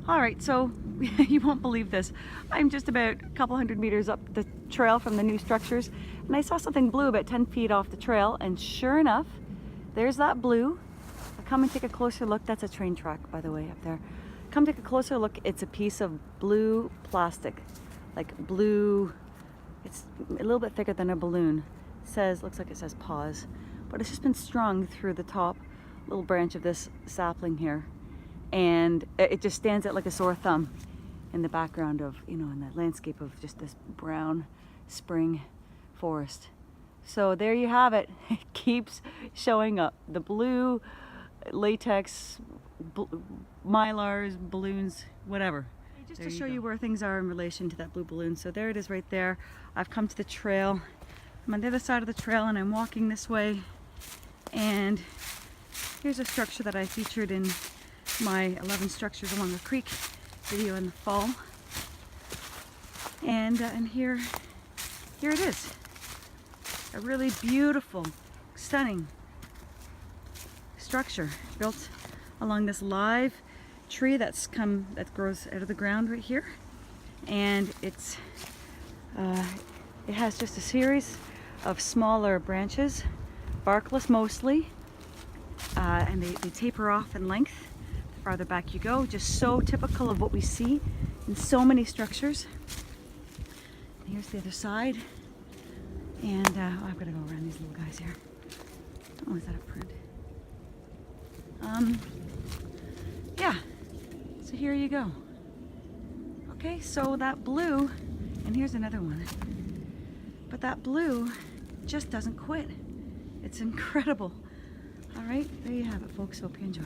All right, so you won't believe this. I'm just about a couple hundred meters up the trail from the new structures, and I saw something blue about 10 feet off the trail, and sure enough, there's that blue. Come and take a closer look. That's a train track, by the way, up there. Come take a closer look. It's a piece of blue plastic, like blue. It's a little bit thicker than a balloon. Looks like it says pause, but it's just been strung through the top little branch of this sapling here, and it just stands out like a sore thumb in the background of, you know, in the landscape of just this brown spring forest. So there you have it. It keeps showing up. The blue latex, mylars, balloons, whatever. Just to show you where things are in relation to that blue balloon. So there it is right there. I've come to the trail. I'm on the other side of the trail and I'm walking this way. And here's a structure that I featured in my 11 structures along the creek video in the fall. And here it is. A really beautiful, stunning structure built along this live tree that grows out of the ground right here, and it has just a series of smaller branches, barkless mostly, and they taper off in length the farther back you go. Just so typical of what we see in so many structures. And here's the other side, and I've got to go around these little guys here. Oh, is that a print? Yeah, so here you go. Okay, so that blue, and here's another one, but that blue just doesn't quit. It's incredible. All right, there you have it, folks. Hope you enjoy.